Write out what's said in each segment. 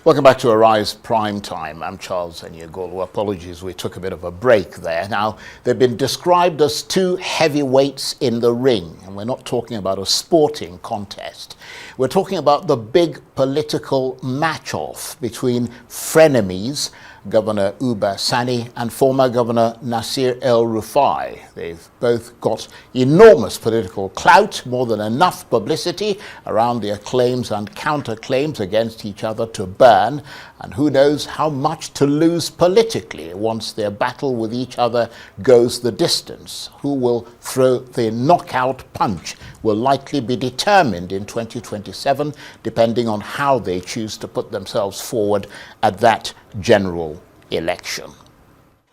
Welcome back to Arise Prime Time. I'm Charles Enyegolu. Apologies, we took a bit of a break there. Now, they've been described as two heavyweights in the ring, and we're not talking about a sporting contest. We're talking about the big political match-off between frenemies, Governor Uba Sani and former Governor Nasir El-Rufai. They've both got enormous political clout, more than enough publicity around their claims and counterclaims against each other to burn, and who knows how much to lose politically once their battle with each other goes the distance. Who will throw the knockout punch will likely be determined in 2027, depending on how they choose to put themselves forward at that general election.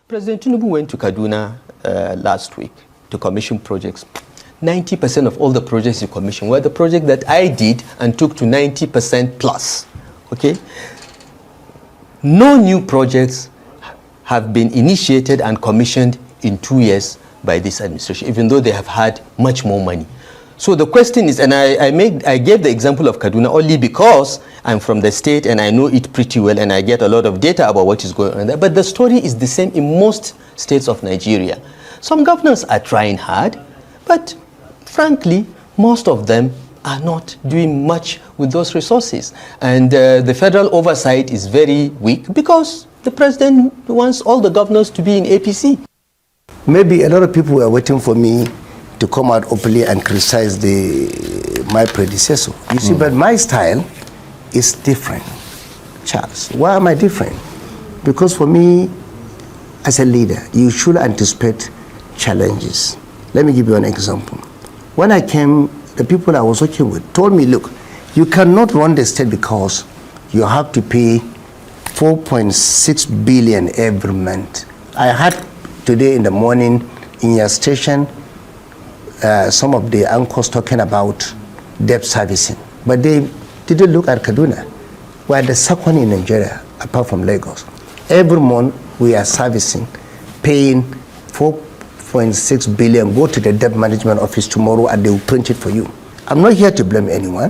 President Tinubu went to Kaduna last week to commission projects. 90% of all the projects he commissioned were the project that I did and took to 90% plus. Okay? No new projects have been initiated and commissioned in 2 years by this administration, even though they have had much more money. So the question is, and I gave the example of Kaduna only because I'm from the state and I know it pretty well and I get a lot of data about what is going on there. But the story is the same in most states of Nigeria. Some governors are trying hard, but frankly, most of them are not doing much with those resources. And the federal oversight is very weak because the president wants all the governors to be in APC. Maybe a lot of people were waiting for me to come out openly and criticize my predecessor. You see, but my style is different, Charles. Why am I different? Because for me, as a leader, you should anticipate challenges. Let me give you an example. When I came, the people I was working with told me, look, you cannot run the state because you have to pay 4.6 billion every month. I had today in the morning in your station some of the anchors talking about debt servicing, but they didn't look at Kaduna. We are the second in Nigeria, apart from Lagos. Every month we are servicing, paying 4.6 billion. Go to the debt management office tomorrow and they will print it for you. I'm not here to blame anyone.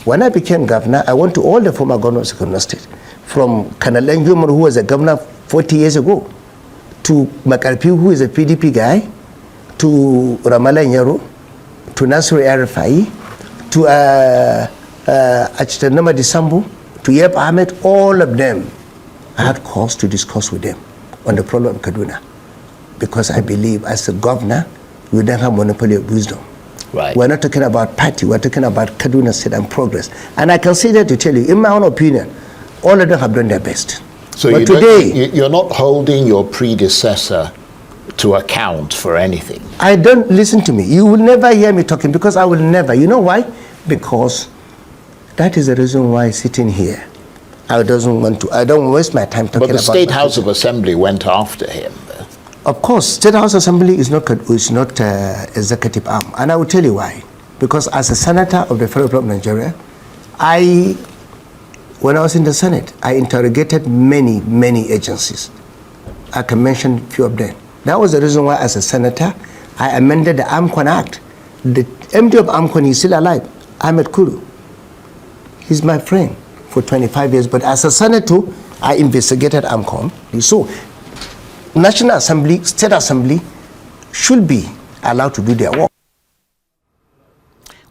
When I became governor, I went to all the former governors of Kaduna State, from Colonel Nwosu, who was a governor 40 years ago, to Makarpi, who is a PDP guy, to Ramallah Nyaro, to Nasir El-Rufai, to Achitanama Disambu, to Yeb Ahmed, all of them. I had cause to discuss with them on the problem of Kaduna, because I believe as a governor, we don't have monopoly of wisdom. Right. We're not talking about party, we're talking about Kaduna State and progress. And I can say that to tell you, in my own opinion, all of them have done their best. So but today, you're not holding your predecessor to account for anything. I don't, listen to me. You will never hear me talking, because I will never. You know why? Because that is the reason why sitting here, I don't waste my time talking about. But the State House of Assembly went after him. Of course, State House Assembly is not executive arm, and I will tell you why. Because as a senator of the Federal Republic of Nigeria, when I was in the Senate, I interrogated many agencies. I can mention a few of them. That was the reason why, as a senator, I amended the AMCON Act. The MD of AMCON is still alive, Ahmed Kuru. He's my friend for 25 years, but as a senator, I investigated AMCON. So, National Assembly, State Assembly should be allowed to do their work.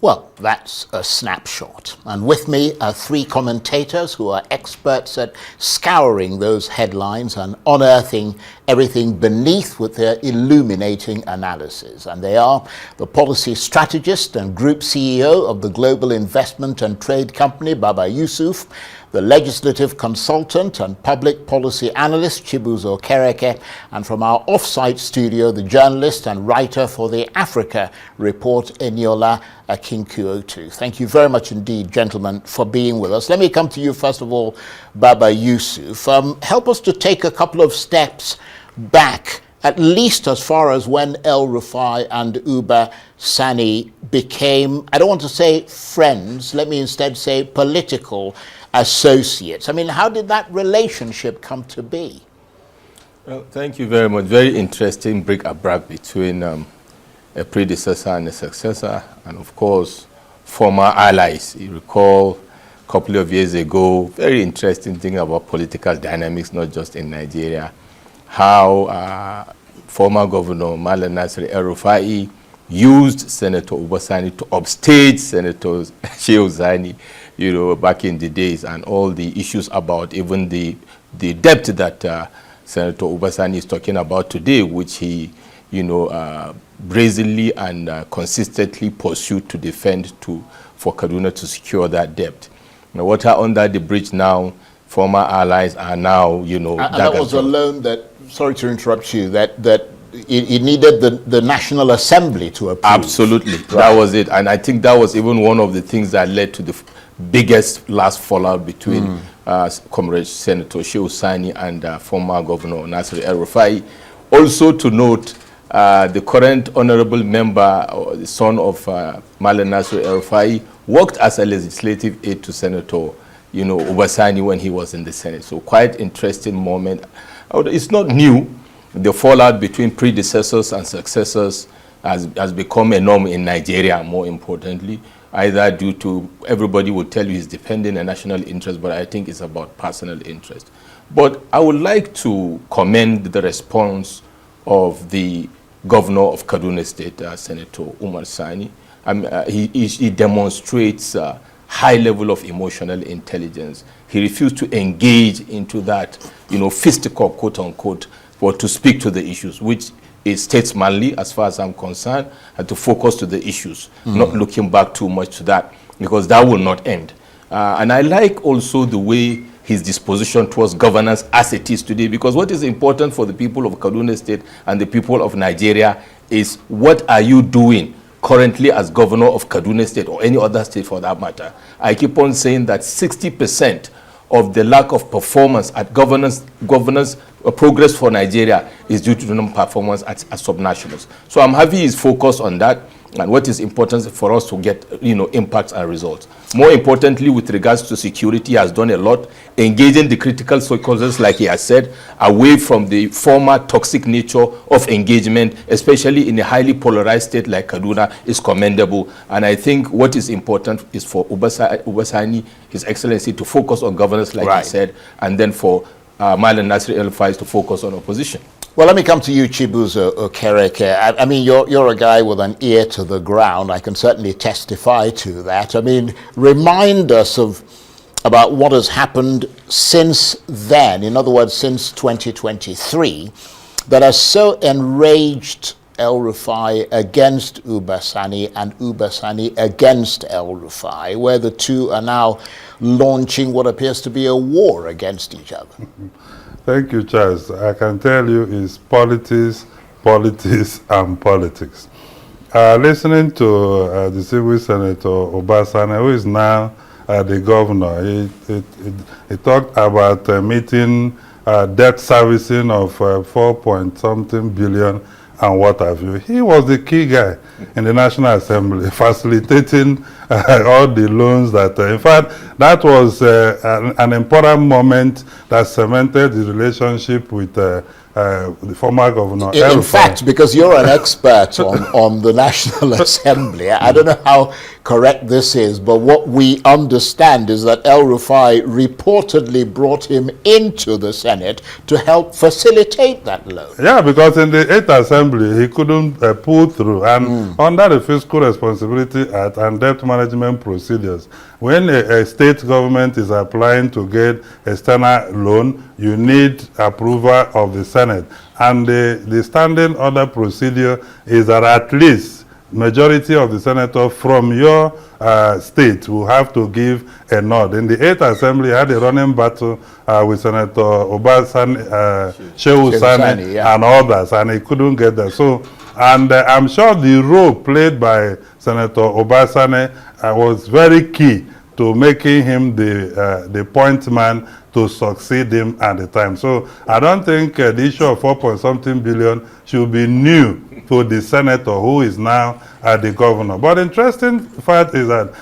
Well, that's a snapshot. And with me are three commentators who are experts at scouring those headlines and unearthing everything beneath with their illuminating analysis. And they are the policy strategist and group CEO of the global investment and trade company, Baba Yusuf, the legislative consultant and public policy analyst, Chibuzo Okereke, and from our off-site studio, the journalist and writer for the Africa Report, Eniola Akinkuotu. Thank you very much indeed, gentlemen, for being with us. Let me come to you, first of all, Baba Yusuf. Help us to take a couple of steps back, at least as far as when El-Rufai and Uba Sani became, I don't want to say friends, let me instead say political associates. I mean, how did that relationship come to be? Well, thank you very much. Very interesting bric-a-brac between a predecessor and a successor, and of course, former allies. You recall couple of years ago. Very interesting thing about political dynamics, not just in Nigeria. How former Governor Malam Nasir El-Rufai used Senator Uba Sani to upstage Senator Shehu Sani, you know, back in the days, and all the issues about even the debt that Senator Uba Sani is talking about today, which he, you know, brazenly and consistently pursued to defend for Kaduna to secure that debt. Now, water under the bridge now, former allies are now, you know. And that was a loan that, sorry to interrupt you, that it needed the National Assembly to approve. Absolutely, right. That was it. And I think that was even one of the things that led to the biggest last fallout between Comrade Senator Shehu Sani and former Governor Nasir El-Rufai. Also to note, the current honorable member, or the son of Malam Nasir El-Rufai, worked as a legislative aide to Senator, you know, Uba Sani when he was in the Senate. So quite interesting moment. It's not new. The fallout between predecessors and successors has become a norm in Nigeria, more importantly, either due to, everybody will tell you he's defending a national interest, but I think it's about personal interest. But I would like to commend the response of the governor of Kaduna State, Senator Uba Sani. He demonstrates a high level of emotional intelligence. He refused to engage into that, you know, fisticuff, quote unquote, but to speak to the issues, which is statesmanly as far as I'm concerned, and to focus to the issues, not looking back too much to that, because that will not end. And I like also the way his disposition towards governance as it is today, because what is important for the people of Kaduna State and the people of Nigeria is, what are you doing currently as governor of Kaduna State, or any other state for that matter? I keep on saying that 60% of the lack of performance at governance progress for Nigeria is due to non-performance as subnationals. So I'm happy he's focused on that, and what is important for us to get, you know, impacts and results. More importantly, with regards to security, he has done a lot, engaging the critical stakeholders, like he has said, away from the former toxic nature of engagement, especially in a highly polarized state like Kaduna, is commendable. And I think what is important is for Uba Sani, His Excellency, to focus on governance, like he said, and then for Malam Nasir El-Rufai to focus on opposition. Well, let me come to you, Chibuzo Okereke. I mean, you're a guy with an ear to the ground. I can certainly testify to that. I mean, remind us about what has happened since then, in other words, since 2023, that has so enraged El-Rufai against Uba Sani and Uba Sani against El-Rufai, where the two are now launching what appears to be a war against each other. Thank you, Charles. I can tell you it's politics, politics, and politics. Listening to the civil senator Uba Sani, who is now the governor, he talked about meeting debt servicing of 4-point-something billion and what have you. He was the key guy in the National Assembly, facilitating all the loans that, in fact, that was an important moment that cemented the relationship with the former governor. In fact, because you're an expert on the National Assembly, I don't know how correct this is, but what we understand is that El-Rufai reportedly brought him into the Senate to help facilitate that loan. Yeah, because in the 8th Assembly, he couldn't pull through. And under the Fiscal Responsibility Act and debt management procedures, when a state government is applying to get external loan, you need approval of the Senate. And the standing order procedure is that at least majority of the senators from your state will have to give a nod. In the 8th Assembly, I had a running battle with Senator Uba Sani, Shehu Sani, and others, and he couldn't get there. So, and I'm sure the role played by Senator Uba Sani was very key to making him the point man to succeed him at the time. So I don't think the issue of 4-point-something billion should be new to the senator who is now the governor. But the interesting fact is that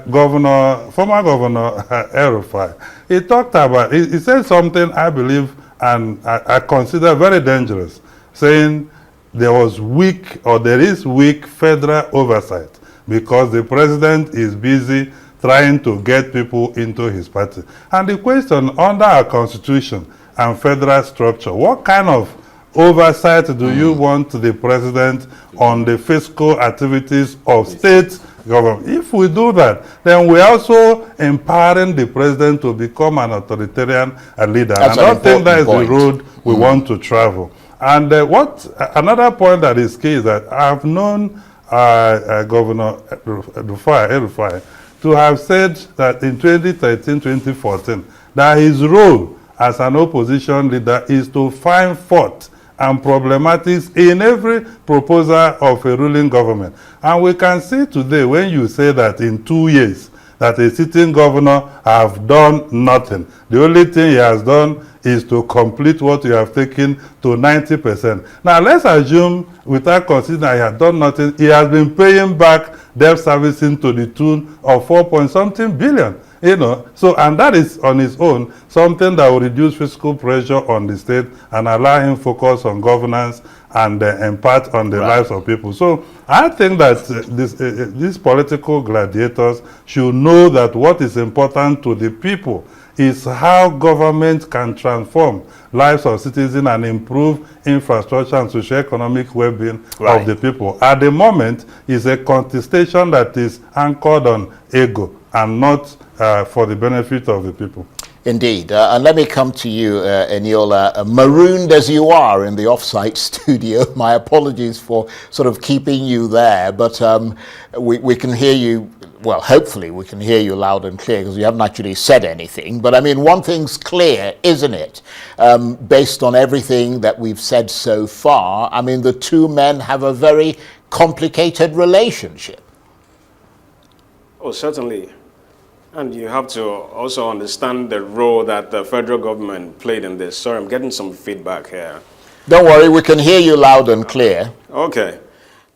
former governor El-Rufai, he talked about, he said something I believe and I consider very dangerous, saying there was weak, or there is weak federal oversight because the president is busy trying to get people into his party. And the question, under our constitution and federal structure, what kind of oversight do you want the president on the fiscal activities of state government? If we do that, then we're also empowering the president to become an authoritarian leader. That's and I don't think that is point. the road we want to travel. And another point that is key is that I've known Governor El-Rufai to have said that in 2013-2014, that his role as an opposition leader is to find fault and problematics in every proposal of a ruling government. And we can see today, when you say that in 2 years, that a sitting governor have done nothing. The only thing he has done is to complete what you have taken to 90%. Now let's assume, without considering he has done nothing, he has been paying back debt servicing to the tune of 4-point-something billion. You know, so, and that is on its own something that will reduce fiscal pressure on the state and allow him focus on governance and impact on the lives of people. So I think that these political gladiators should know that what is important to the people is how government can transform lives of citizens and improve infrastructure and socio-economic well-being of the people. At the moment, it's a contestation that is anchored on ego and not for the benefit of the people. Indeed. And let me come to you, Eniola. Marooned as you are in the off-site studio, my apologies for sort of keeping you there, but we can hear you, well, hopefully we can hear you loud and clear, because you haven't actually said anything. But I mean, one thing's clear, isn't it? Based on everything that we've said so far, I mean, the two men have a very complicated relationship. Oh, certainly. And you have to also understand the role that the federal government played in this. Sorry, I'm getting some feedback here. Don't worry, we can hear you loud and clear. Okay.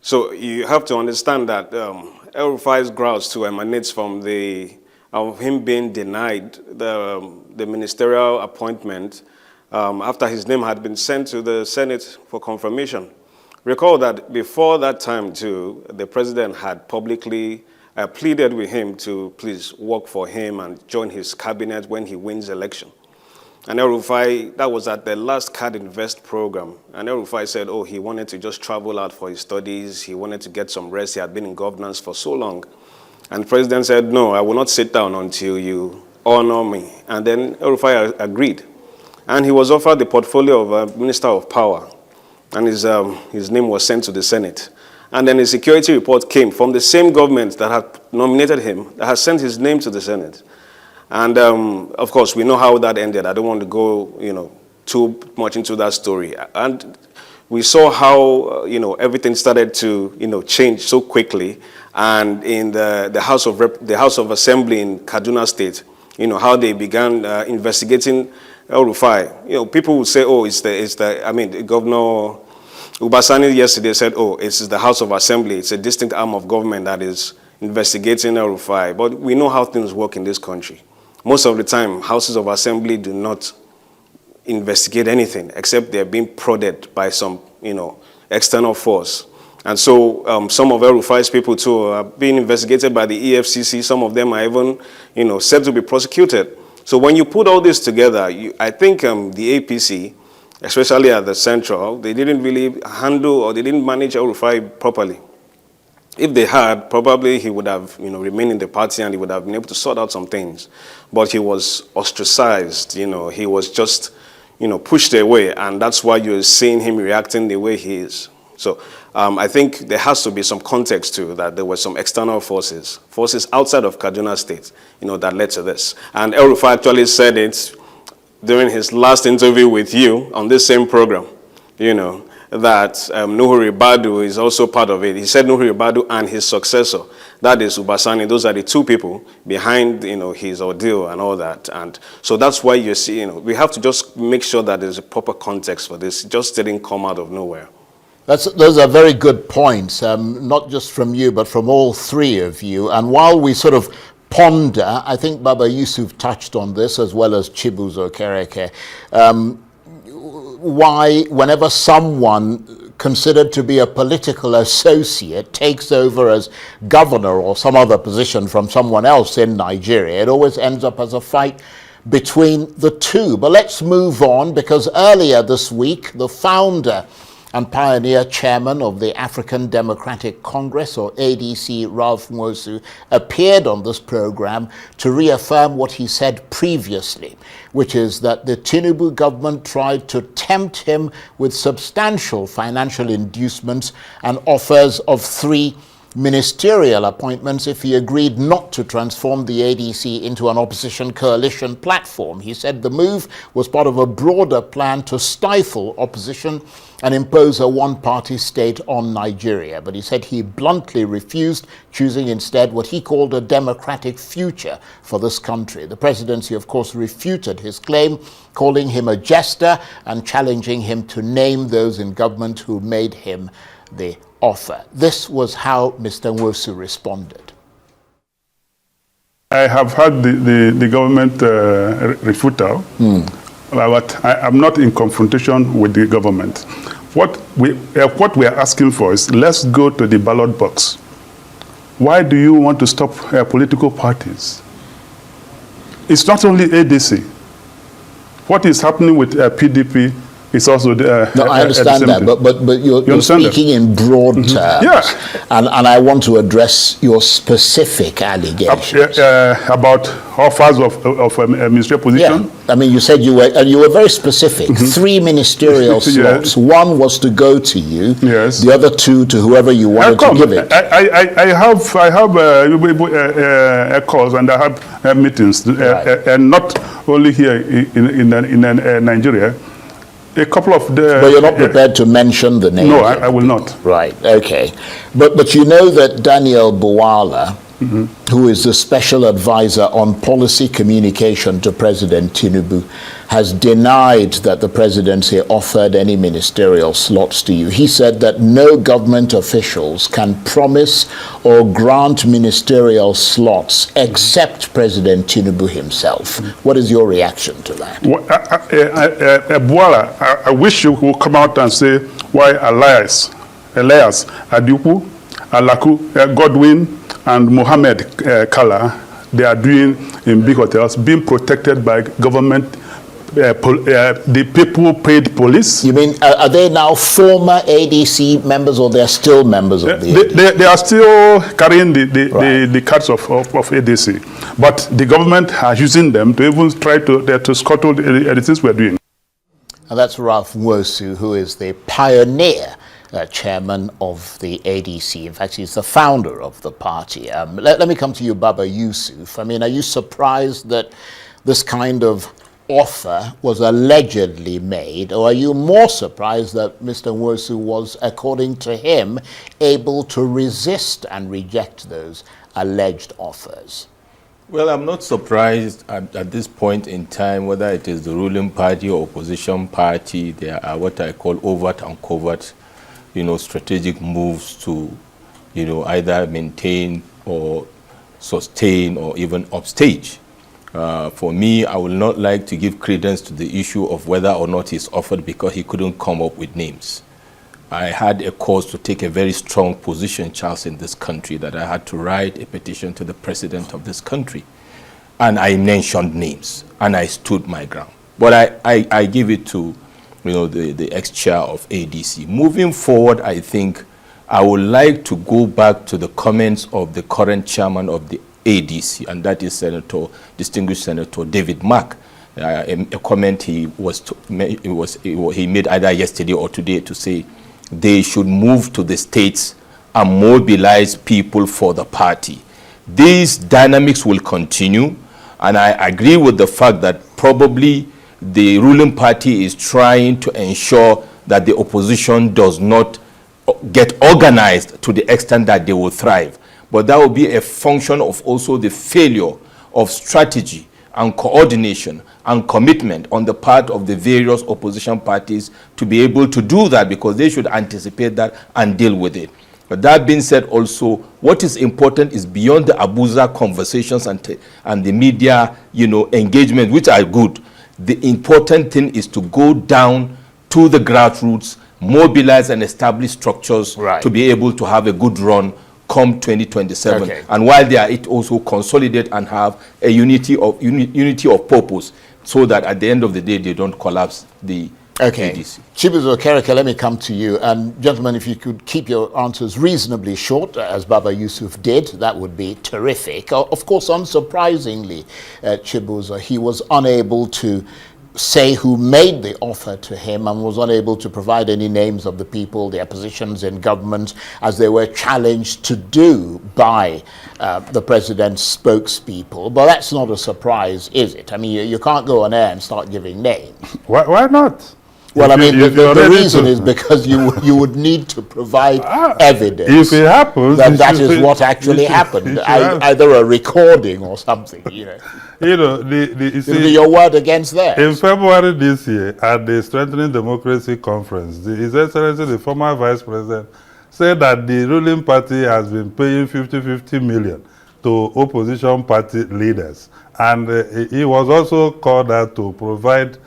So you have to understand that El-Rufai's grouse too emanates from him being denied the ministerial appointment after his name had been sent to the Senate for confirmation. Recall that before that time too, the president had publicly pleaded with him to please work for him and join his cabinet when he wins election. And El-Rufai, that was at the last Card Invest program. And El-Rufai said, oh, he wanted to just travel out for his studies. He wanted to get some rest. He had been in governance for so long. And the president said, no, I will not sit down until you honor me. And then El-Rufai agreed. And he was offered the portfolio of Minister of Power. And his name was sent to the Senate. And then a security report came from the same government that had nominated him, that has sent his name to the Senate. And of course, we know how that ended. I don't want to go, too much into that story. And we saw how, everything started to, change so quickly. And in the House of Assembly in Kaduna State, how they began investigating El-Rufai. People would say, oh, Governor Uba Sani yesterday said, oh, it's the House of Assembly. It's a distinct arm of government that is investigating El-Rufai. But we know how things work in this country. Most of the time, houses of assembly do not investigate anything except they're being prodded by some, external force. And so some of El-Rufai's people too are being investigated by the EFCC. Some of them are even, said to be prosecuted. So when you put all this together, I think the APC, especially at the central, they didn't really handle or they didn't manage El-Rufai properly. If they had, probably he would have, remained in the party and he would have been able to sort out some things. But he was ostracized, he was just, pushed away, and that's why you're seeing him reacting the way he is. So I think there has to be some context too, that there were some external forces outside of Kaduna State, that led to this. And El-Rufai actually said it during his last interview with you on this same program, that Nuhu Ribadu is also part of it. He said Nuhu Ribadu and his successor, that is Uba Sani, those are the two people behind, his ordeal and all that. And so that's why you see, we have to just make sure that there's a proper context for this. It just didn't come out of nowhere. Those are very good points, not just from you, but from all three of you. And while we sort of ponder, I think Baba Yusuf touched on this as well as Chibuzo Okereke, why whenever someone considered to be a political associate takes over as governor or some other position from someone else in Nigeria, it always ends up as a fight between the two. But let's move on, because earlier this week, the founder and pioneer chairman of the African Democratic Congress, or ADC, Ralph Nwosu, appeared on this program to reaffirm what he said previously, which is that the Tinubu government tried to tempt him with substantial financial inducements and offers of 3 ministerial appointments if he agreed not to transform the ADC into an opposition coalition platform. He said the move was part of a broader plan to stifle opposition and impose a one-party state on Nigeria. But he said he bluntly refused, choosing instead what he called a democratic future for this country. The presidency, of course, refuted his claim, calling him a jester and challenging him to name those in government who made him the offer. This was how Mr. Nwosu responded. I have had the government refutal, but I am not in confrontation with the government. What we are asking for is, let's go to the ballot box. Why do you want to stop political parties? It's not only ADC. What is happening with PDP is also no, I understand that, but you're speaking in broad terms. Yeah. And I want to address your specific allegations. About offers of a ministerial position? Yeah. I mean, you said you were very specific. 3 ministerial slots. One was to go to you. Yes. The other 2 to whoever you wanted to give it. I have calls and I have meetings, Right. and not only here in Nigeria. A couple of the... But you're not prepared to mention the name? No, I will not. Right, okay. But you know that Daniel Buwala, who is the special advisor on policy communication to President Tinubu, has denied that the presidency offered any ministerial slots to you. He said that no government officials can promise or grant ministerial slots except President Tinubu himself. What is your reaction to that? Buwala, I wish you would come out and say why Elias, Adiupu, Alaku, Godwin, and Mohammed Kala, they are doing in big hotels, being protected by government, the people paid police. You mean, are they now former ADC members, or they're still members of the ADC? They are still carrying the cards of ADC. But the government are using them to even try to scuttle the things we're doing. And that's Ralph Nwosu, who is the pioneer chairman of the ADC. In fact, he's the founder of the party. Let me come to you, Baba Yusuf. I mean, are you surprised that this kind of offer was allegedly made, or are you more surprised that Mr. Nwosu was, according to him, able to resist and reject those alleged offers? Well, I'm not surprised at this point in time, whether it is the ruling party or opposition party. There are what I call overt and covert, strategic moves to, either maintain or sustain or even upstage. For me, I would not like to give credence to the issue of whether or not he's offered because he couldn't come up with names. I had a cause to take a very strong position, Charles, in this country, that I had to write a petition to the president of this country. And I mentioned names, and I stood my ground. But I give it to the ex-chair of ADC. Moving forward, I think I would like to go back to the comments of the current chairman of the ADC, and that is distinguished Senator David Mark. A comment he made either yesterday or today to say they should move to the states and mobilize people for the party. These dynamics will continue, and I agree with the fact that probably the ruling party is trying to ensure that the opposition does not get organized to the extent that they will thrive. But that will be a function of also the failure of strategy and coordination and commitment on the part of the various opposition parties to be able to do that, because they should anticipate that and deal with it. But that being said, also, what is important is beyond the Abuja conversations and the media, engagement, which are good. The important thing is to go down to the grassroots mobilize and establish structures Right. to be able to have a good run come 2027. Okay. And while they are, it also consolidate and have a unity of purpose, so that at the end of the day they don't collapse the Okay. ADC. Chibuzo Okereke, let me come to you. And gentlemen, if you could keep your answers reasonably short, as Baba Yusuf did, that would be terrific. Of course, unsurprisingly, Chibuzo, he was unable to say who made the offer to him and was unable to provide any names of the people, their positions in government, as they were challenged to do by the president's spokespeople. But that's not a surprise, is it? I mean, you can't go on air and start giving names. Why not? Well, I mean, the reason to- is because you would need to provide evidence. If it happens, that is what actually happened. Either a recording or something, you know. You know, you It'll see, be your word against theirs. in February this year, at the Strengthening Democracy Conference, His Excellency, the former Vice President, said that the ruling party has been paying 50 million to opposition party leaders. And he was also called out to provide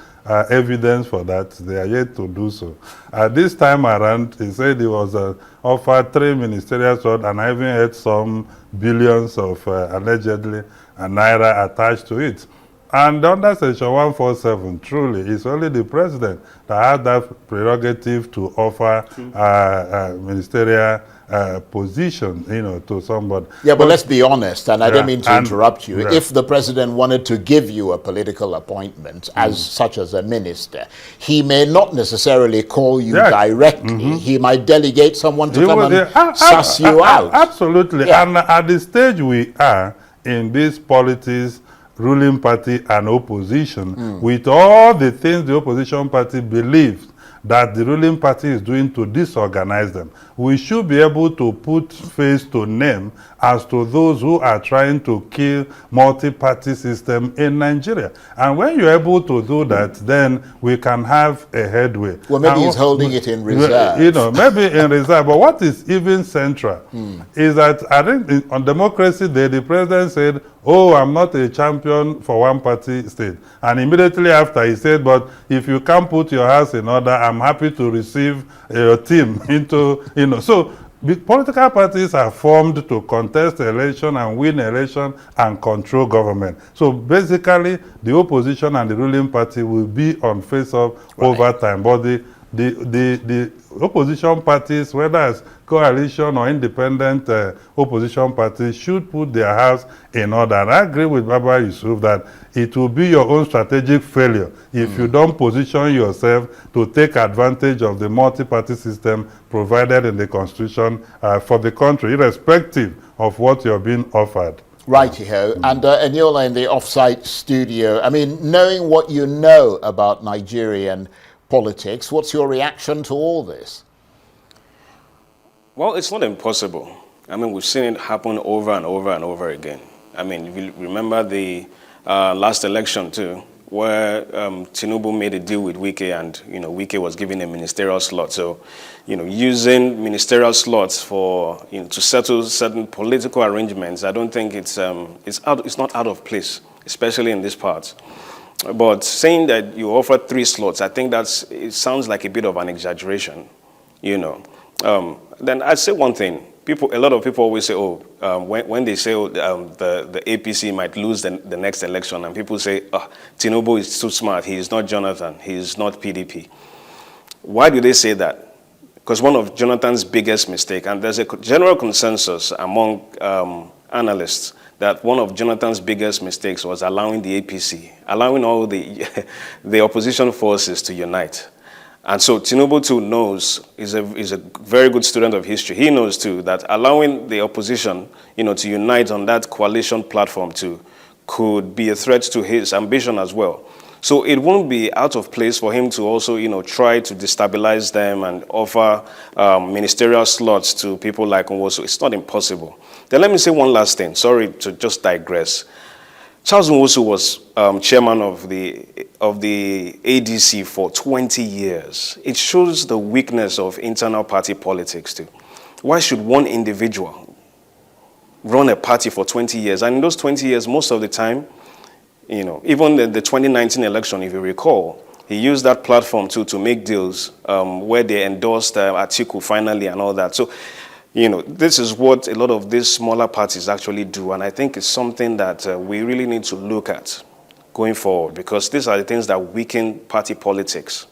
evidence for that. They are yet to do so. This time around, he said he was offered 3 ministerial slots, and I even had some billions of allegedly naira attached to it. And under Section 147, truly, it's only the president that had that prerogative to offer ministerial position, you know, to somebody. Yeah, but let's be honest, and I don't mean to and- interrupt you. right. If the president wanted to give you a political appointment, as such as a minister, he may not necessarily call you Yes. directly. He might delegate someone to He come was- and suss you out. Absolutely. Yeah. And at the stage we are in this politics, ruling party and opposition, with all the things the opposition party believes that the ruling party is doing to disorganize them, we should be able to put face to name as to those who are trying to kill multi-party system in Nigeria. And when you're able to do that, then we can have a headway. Well, maybe And he's holding it in reserve. You know, maybe in reserve. But what is even central is that I think on Democracy Day, the president said, "Oh, I'm not a champion for one party state." And immediately after he said, "But if you can't put your house in order, I'm happy to receive your team into," you know. So the political parties are formed to contest election and win election and control government. So basically, the opposition and the ruling party will be on face-off over time. But the opposition parties, whether it's coalition or independent opposition parties, should put their house in order. And I agree with Baba Yusuf that it will be your own strategic failure if you don't position yourself to take advantage of the multi-party system provided in the Constitution for the country, irrespective of what you're being offered. Righty-ho. And Eniola in the off-site studio, I mean, knowing what you know about Nigerian politics, what's your reaction to all this? Well, it's not impossible. I mean, we've seen it happen over and over and over again. I mean, if you remember the last election too, where Tinubu made a deal with Wike, and Wike was given a ministerial slot. So, using ministerial slots for to settle certain political arrangements, I don't think it's not out of place, especially in this part. But saying that you offer 3 slots, I think it sounds like a bit of an exaggeration, Then I'd say one thing. A lot of people always say, when they say the APC might lose the next election, and people say, Tinubu is too smart, he is not Jonathan, he is not PDP. Why do they say that? Because one of Jonathan's biggest mistakes, and there's a general consensus among analysts, that one of Jonathan's biggest mistakes was allowing the APC, allowing all the opposition forces to unite. And so Tinubu too knows, is a very good student of history. He knows too that allowing the opposition, to unite on that coalition platform too, could be a threat to his ambition as well. So it won't be out of place for him to also, try to destabilize them and offer ministerial slots to people like Nwosu. It's not impossible. Then let me say one last thing. Sorry to just digress. Charles Nwosu was chairman of the ADC for 20 years. It shows the weakness of internal party politics too. Why should one individual run a party for 20 years? And in those 20 years, most of the time, even the 2019 election, if you recall, he used that platform to make deals where they endorsed Atiku finally and all that. So, this is what a lot of these smaller parties actually do, and I think it's something that we really need to look at going forward, because these are the things that weaken party politics.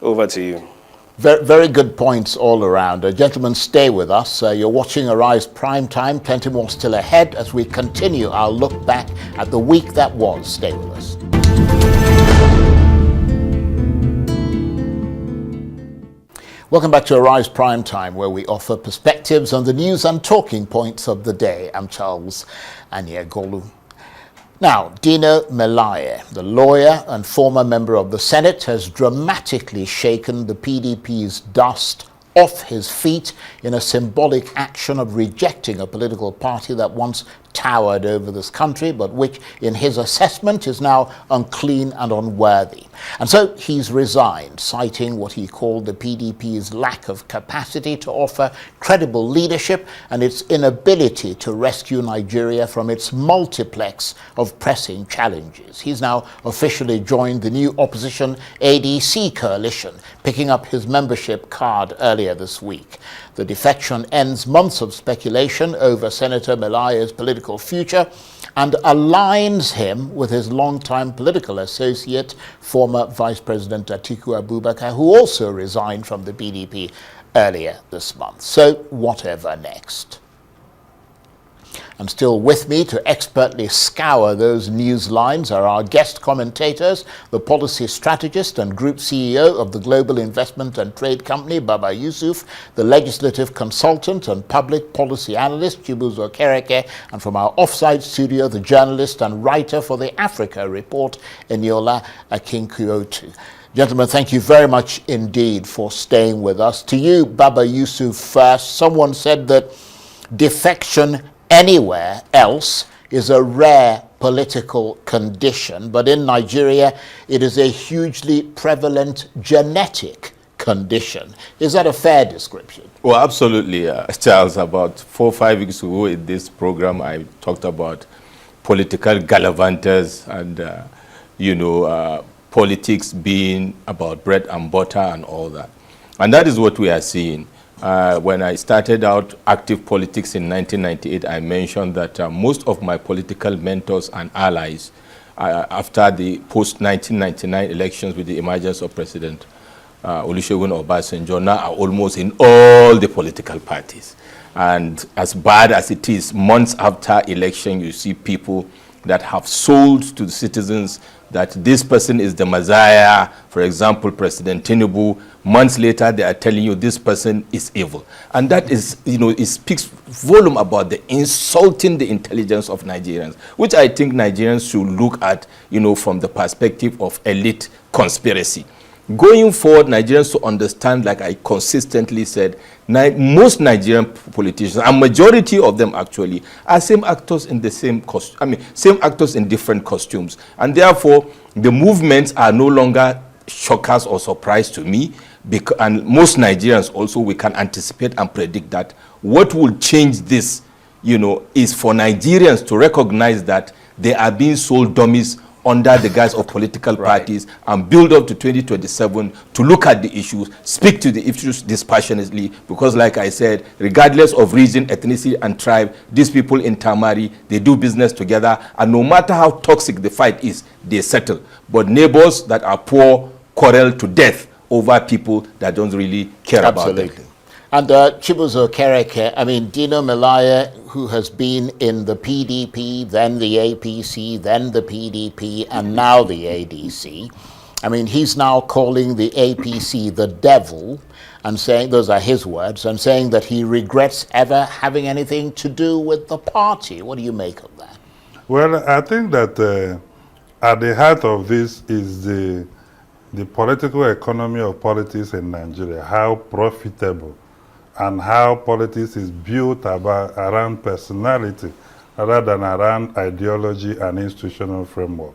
Over to you. Very, very good points all around. Gentlemen, stay with us. You're watching Arise Prime Time. Plenty more still ahead as we continue our look back at the week that was. Stay with us. Welcome back to Arise Prime Time, where we offer perspectives on the news and talking points of the day. I'm Charles Aniagolu. Now, Dino Melaye, the lawyer and former member of the Senate, has dramatically shaken the PDP's dust off his feet in a symbolic action of rejecting a political party that once towered over this country, but which, in his assessment, is now unclean and unworthy. And so he's resigned, citing what he called the PDP's lack of capacity to offer credible leadership and its inability to rescue Nigeria from its multiplex of pressing challenges. He's now officially joined the new opposition ADC coalition, picking up his membership card earlier this week. The defection ends months of speculation over Senator Melaye's political future and aligns him with his longtime political associate, former Vice President Atiku Abubakar, who also resigned from the PDP earlier this month. So whatever next? And still with me to expertly scour those news lines are our guest commentators, the policy strategist and group CEO of the Global Investment and Trade Company, Baba Yusuf, the legislative consultant and public policy analyst, Okereke, and from our offsite studio, the journalist and writer for the Africa Report, Eniola Akinkuotu. Gentlemen, thank you very much indeed for staying with us. To you, Baba Yusuf, first. Someone said that defection anywhere else is a rare political condition, but in Nigeria it is a hugely prevalent genetic condition. Is that a fair description? Well, absolutely, Charles. About 4 or 5 weeks ago in this program, I talked about political gallivanters and, politics being about bread and butter and all that. And that is what we are seeing. When I started out active politics in 1998, I mentioned that most of my political mentors and allies, after the post-1999 elections with the emergence of President Olusegun Obasanjo, now are almost in all the political parties. And as bad as it is, months after election, you see people that have sold to the citizens that this person is the Messiah. For example, President Tinubu, months later they are telling you this person is evil. And that is, it speaks volume about the insulting the intelligence of Nigerians, which I think Nigerians should look at, from the perspective of elite conspiracy. Going forward, Nigerians to understand, like I consistently said, most Nigerian politicians, a majority of them actually, are same actors in the same costume. Same actors in different costumes. And therefore, the movements are no longer shockers or surprise to me. And most Nigerians also, we can anticipate and predict that what will change this, is for Nigerians to recognize that they are being sold dummies under the guise of political parties and build up to 2027 to look at the issues, speak to the issues dispassionately, because like I said, regardless of region, ethnicity and tribe, these people intermarry, they do business together, and no matter how toxic the fight is, they settle. But neighbors that are poor quarrel to death over people that don't really care about them. And Okereke, Dino Melaye, who has been in the PDP, then the APC, then the PDP, and now the ADC. He's now calling the APC the devil, and saying, those are his words, and saying that he regrets ever having anything to do with the party. What do you make of that? Well, I think that at the heart of this is the political economy of politics in Nigeria, how profitable and how politics is built around personality rather than around ideology and institutional framework.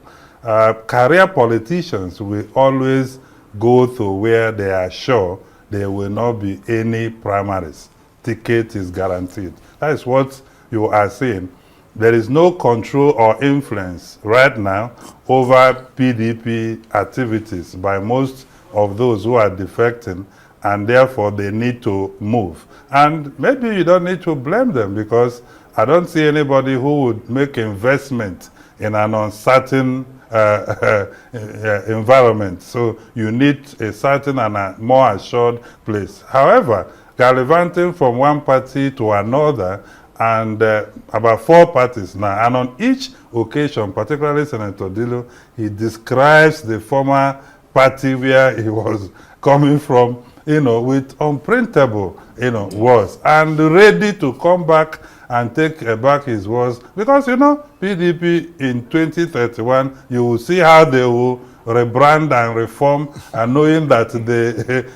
Career politicians will always go to where they are sure there will not be any primaries. Ticket is guaranteed. That is what you are seeing. there is no control or influence right now over PDP activities by most of those who are defecting, and therefore they need to move. And maybe you don't need to blame them, because I don't see anybody who would make investment in an uncertain environment. So you need a certain and a more assured place. However, gallivanting from one party to another, and about 4 parties now, and on each occasion, particularly Senator Dilo, he describes the former party where he was coming from, you know, with unprintable, you know, words, and ready to come back and take back his words, because, you know, PDP in 2031, you will see how they will rebrand and reform, and knowing that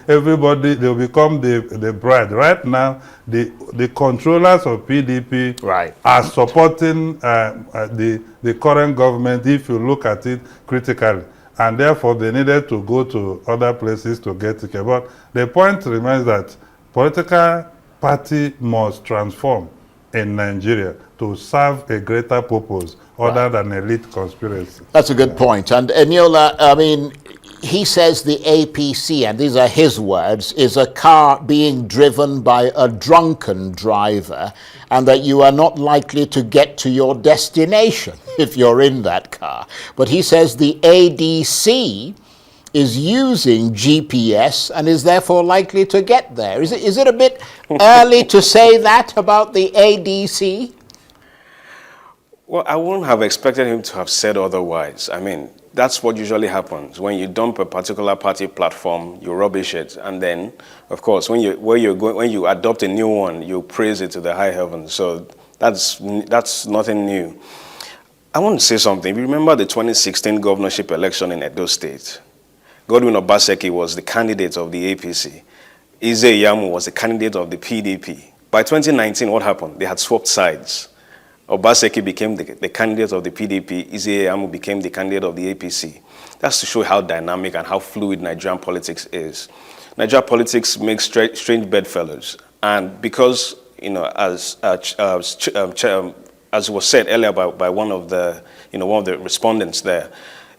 everybody, they will become the bride. Right now, the controllers of PDP are supporting the current government, if you look at it critically. And therefore, they needed to go to other places to get ticket. But the point remains that political party must transform in Nigeria to serve a greater purpose other than elite conspiracy. That's a good point. And Eniola, I mean, he says the APC, and these are his words, is a car being driven by a drunken driver, and that you are not likely to get to your destination if you're in that car. But he says the ADC is using GPS and is therefore likely to get there. Is it a bit early to say that about the ADC? Well, I wouldn't have expected him to have said otherwise. I mean, that's what usually happens. When you dump a particular party platform, you rubbish it, and then, of course, when you adopt a new one, you praise it to the high heavens. So that's nothing new. I want to say something. Remember the 2016 governorship election in Edo State? Godwin Obaseki was the candidate of the APC. Ize Yamu was the candidate of the PDP. By 2019, what happened? They had swapped sides. Obaseki became the candidate of the PDP. Ize Yamu became the candidate of the APC. That's to show how dynamic and how fluid Nigerian politics is. Nigerian politics makes strange bedfellows. And because, you know, as was said earlier by one of the respondents there,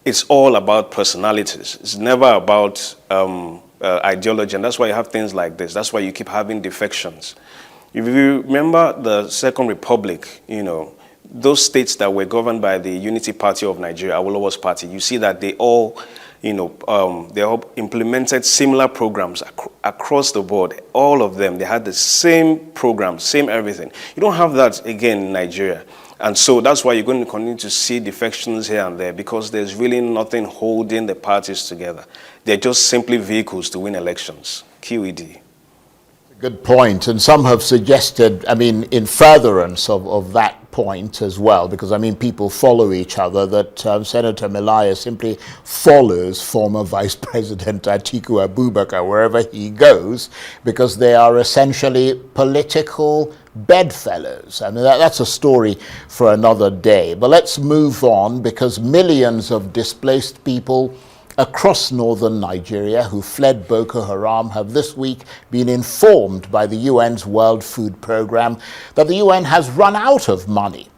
it's all about personalities. It's never about ideology, and that's why you have things like this. That's why you keep having defections. If you remember the Second Republic, you know, those states that were governed by the Unity Party of Nigeria, Awolowo's party, you see that they all, you know, they all implemented similar programs across the board. All of them, they had the same program, same everything. You don't have that again in Nigeria. And so that's why you're going to continue to see defections here and there, because there's really nothing holding the parties together. They're just simply vehicles to win elections. QED. Good point. And some have suggested, I mean, in furtherance of that point as well, because, I mean, people follow each other, that Senator Melaye simply follows former Vice President Atiku Abubakar wherever he goes, because they are essentially political bedfellows. I mean, that's a story for another day. But let's move on, because millions of displaced people across northern Nigeria who fled Boko Haram have this week been informed by the UN's World Food Programme that the UN has run out of money.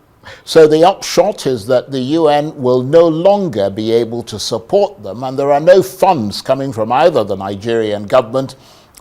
So the upshot is that the UN will no longer be able to support them, and there are no funds coming from either the Nigerian government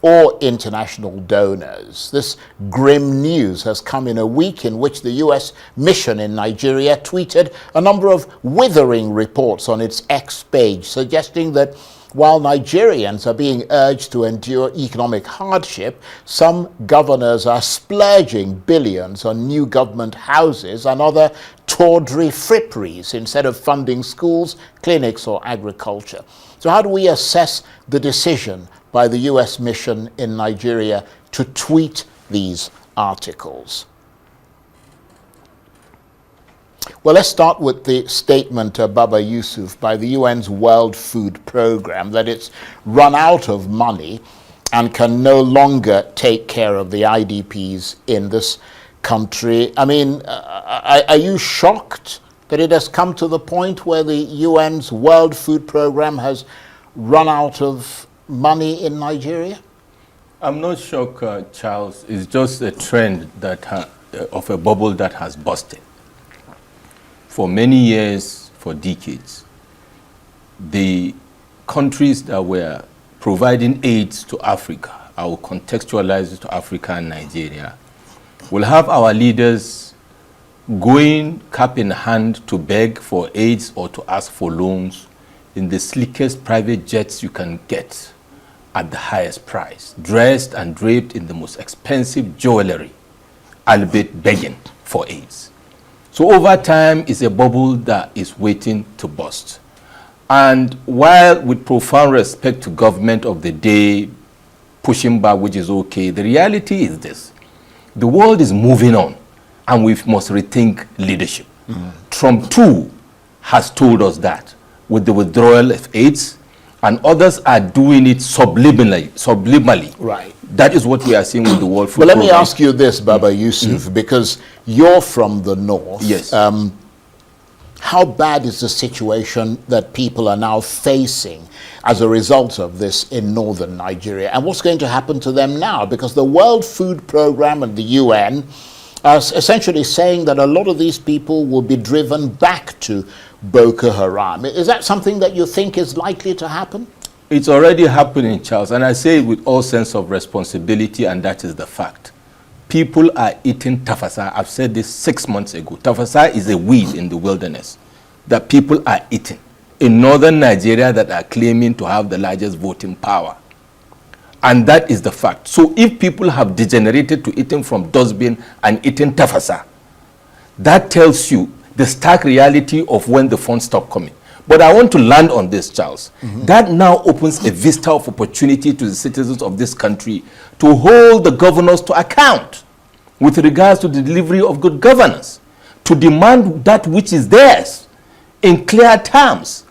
or international donors. This grim news has come in a week in which the US mission in Nigeria tweeted a number of withering reports on its X page, suggesting that while Nigerians are being urged to endure economic hardship, some governors are splurging billions on new government houses and other tawdry fripperies instead of funding schools, clinics, or agriculture. So how do we assess the decision by the US mission in Nigeria to tweet these articles? Well, let's start with the statement, Baba Yusuf, by the UN's World Food Programme that it's run out of money and can no longer take care of the IDPs in this country. I mean, are you shocked that it has come to the point where the UN's World Food Programme has run out of money in Nigeria? I'm not shocked, Charles. It's just a trend that of a bubble that has busted. for many years, for decades, the countries that were providing aids to Africa, I will contextualize it to Africa and Nigeria, will have our leaders going cap in hand to beg for aids or to ask for loans in the slickest private jets you can get at the highest price, dressed and draped in the most expensive jewelry, albeit begging for aids. So over time, it's a bubble that is waiting to burst. And while with profound respect to government of the day, pushing back, which is okay, the reality is this. The world is moving on, and we must rethink leadership. Trump too has told us that with the withdrawal of aids, and others are doing it subliminally. Right. That is what we are seeing with the World Food But let me Programme. ask you this, Baba Yusuf, because you're from the north. Yes. How bad is the situation that people are now facing as a result of this in northern Nigeria? And what's going to happen to them now? Because the World Food Programme and the UN are essentially saying that a lot of these people will be driven back to Boko Haram. Is that something that you think is likely to happen? It's already happening, Charles, and I say it with all sense of responsibility, and that is the fact. People are eating tafasa. I've said this 6 months ago. Tafasa is a weed in the wilderness that people are eating in northern Nigeria that are claiming to have the largest voting power. And that is the fact. So if people have degenerated to eating from dustbin and eating tafasa, that tells you the stark reality of when the funds stop coming. But I want to land on this, Charles. That now opens a vista of opportunity to the citizens of this country to hold the governors to account with regards to the delivery of good governance, to demand that which is theirs in clear terms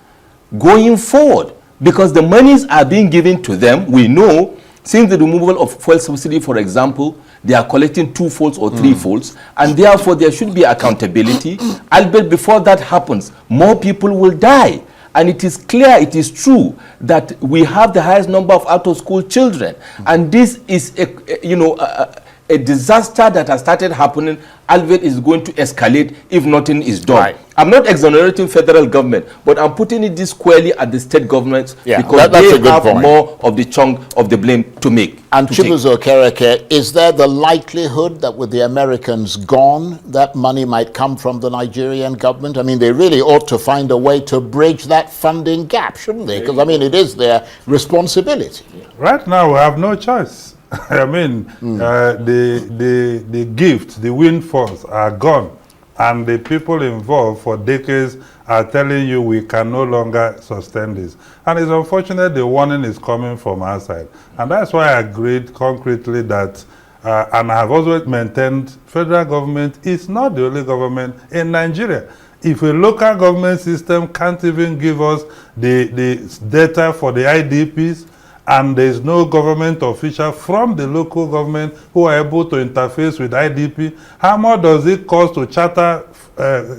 going forward, because the monies are being given to them. We know, since the removal of fuel subsidy, for example, they are collecting 2-folds or 3-folds, and therefore there should be accountability. Albeit before that happens, more people will die. And it is clear, it is true, that we have the highest number of out-of-school children. And this is a disaster that has started happening, albeit is going to escalate if nothing is done. Right. I'm not exonerating federal government, but I'm putting it this squarely at the state governments, because that's a they good have point. more of the chunk of the blame to make. And to take. Chibuzo Okereke, is there the likelihood that with the Americans gone, that money might come from the Nigerian government? I mean, they really ought to find a way to bridge that funding gap, shouldn't they? Because, I mean, it is their responsibility. Right now, we have no choice. I mean, the gift, the windfalls are gone. And the people involved for decades are telling you we can no longer sustain this. And it's unfortunate the warning is coming from our side. And that's why I agreed concretely that, and I have always maintained, federal government is not the only government in Nigeria. If a local government system can't even give us the data for the IDPs, and there's no government official from the local government who are able to interface with IDP, how much does it cost to charter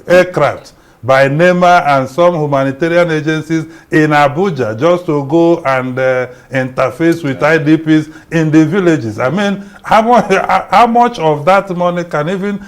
aircraft by NEMA and some humanitarian agencies in Abuja just to go and interface with IDPs in the villages? I mean, how much of that money can even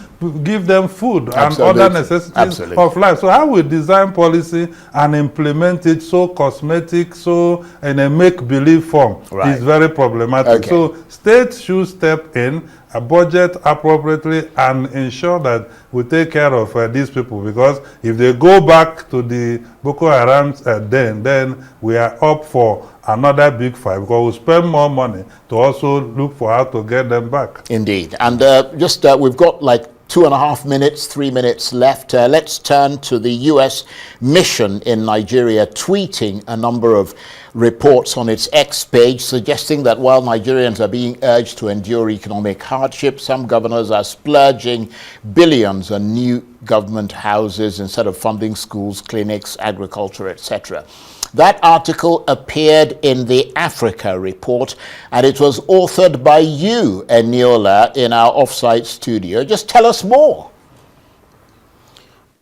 give them food and other necessities of life? So how we design policy and implement it so cosmetic, so in a make-believe form, is very problematic. So states should step in, budget appropriately, and ensure that we take care of these people, because if they go back to the Boko Haram's then we are up for another big fight, because we'll spend more money to also look for how to get them back. Indeed. And we've got like 2.5 minutes, 3 minutes left. Let's turn to the U.S. mission in Nigeria, tweeting a number of reports on its X page suggesting that while Nigerians are being urged to endure economic hardship, some governors are splurging billions on new government houses instead of funding schools, clinics, agriculture, etc. That article appeared in the Africa report, and it was authored by you, Eniola, in our offsite studio. Just tell us more.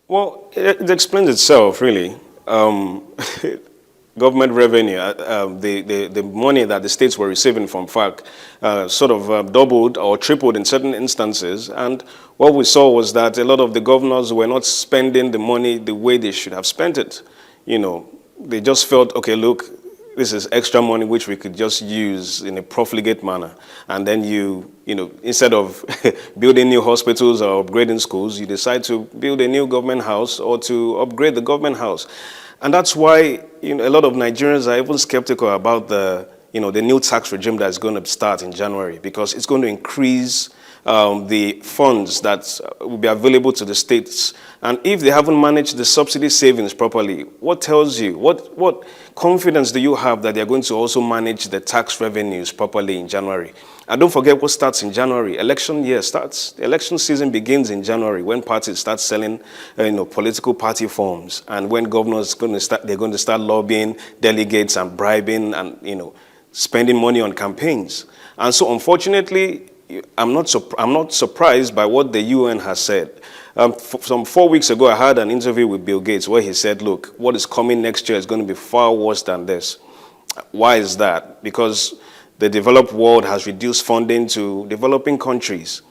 Well, it explains itself, really. government revenue, the money that the states were receiving from FARC sort of doubled or tripled in certain instances. And what we saw was that a lot of the governors were not spending the money the way they should have spent it. You know, they just felt, okay, look, this is extra money which we could just use in a profligate manner. And then you know, instead of building new hospitals or upgrading schools, you decide to build a new government house or to upgrade the government house. And that's why, you know, a lot of Nigerians are even skeptical about the new tax regime that's going to start in January, because it's going to increase the funds that will be available to the states. And if they haven't managed the subsidy savings properly, what tells you, what confidence do you have that they're going to also manage the tax revenues properly in January? And don't forget what starts in January. Election year starts. The election season begins in January when parties start selling political party forms, and when governors they're going to start lobbying delegates and bribing and spending money on campaigns. And so unfortunately, I'm not surprised by what the UN has said. Some 4 weeks ago, I had an interview with Bill Gates where he said, look, what is coming next year is going to be far worse than this. Why is that? Because the developed world has reduced funding to developing countries.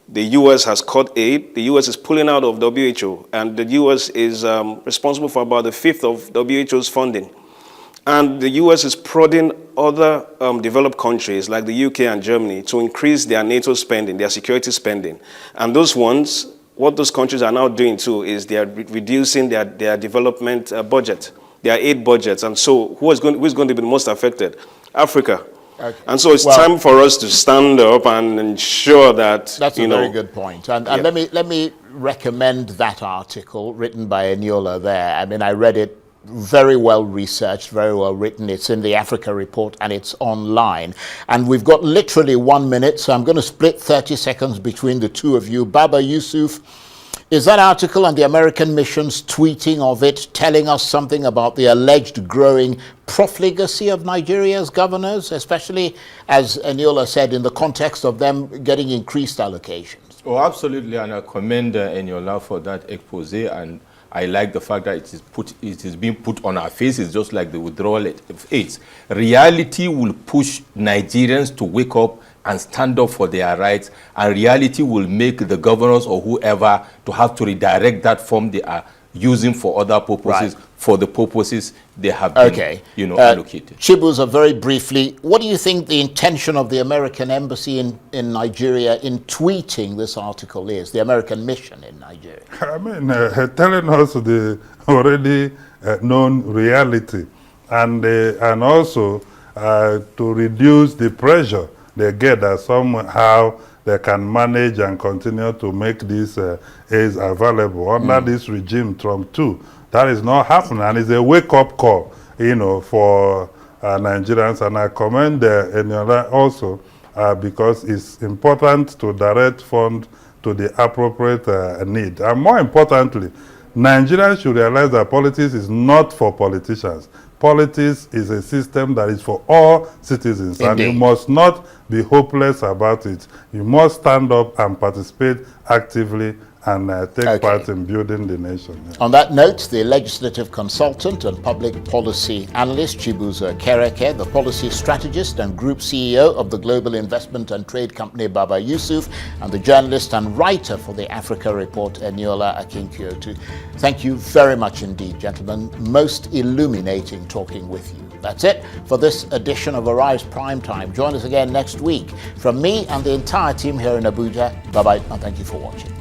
The US has cut aid. The US is pulling out of WHO, and the US is responsible for about a fifth of WHO's funding. And the US is prodding other developed countries like the UK and Germany to increase their NATO spending, their security spending. And those ones, what those countries are now doing too is they are reducing their development budget, their aid budgets. And so who is going to be the most affected? Africa. Okay. And so it's time for us to stand up and ensure that, that's a very good point. And yeah. let me recommend that article written by Eniola there. I mean, I read it. Very well researched, very well written. It's in the Africa report and it's online. And we've got literally 1 minute, so I'm going to split 30 seconds between the two of you. Baba, Yusuf, is that article and the American missions tweeting of it telling us something about the alleged growing profligacy of Nigeria's governors, especially, as Eniola said, in the context of them getting increased allocations? Oh, absolutely, and I commend Eniola for that expose, and I like the fact that it is being put on our faces, just like the withdrawal of aids. Reality will push Nigerians to wake up and stand up for their rights, and reality will make the governors or whoever to have to redirect that fund they are using for other purposes, right, for the purposes they have been, allocated. Chibuzo, very briefly, what do you think the intention of the American embassy in Nigeria in tweeting this article is, the American mission in Nigeria? I mean, telling us the already known reality, and also to reduce the pressure they get that somehow they can manage and continue to make these aids available under this regime, Trump too. That is not happening, and it's a wake-up call, for Nigerians. And I commend Eniola also because it's important to direct funds to the appropriate need. And more importantly, Nigerians should realize that politics is not for politicians. Politics is a system that is for all citizens. Indeed. And you must not be hopeless about it. You must stand up and participate actively and take part in building the nation. Yeah. On that note, the legislative consultant and public policy analyst Chibuzo Okereke, the policy strategist and group CEO of the global investment and trade company Baba Yusuf, and the journalist and writer for the Africa report Eniola Akinkuotu. Thank you very much indeed, gentlemen. Most illuminating talking with you. That's it for this edition of Arise Prime Time. Join us again next week. From me and the entire team here in Abuja, bye-bye and thank you for watching.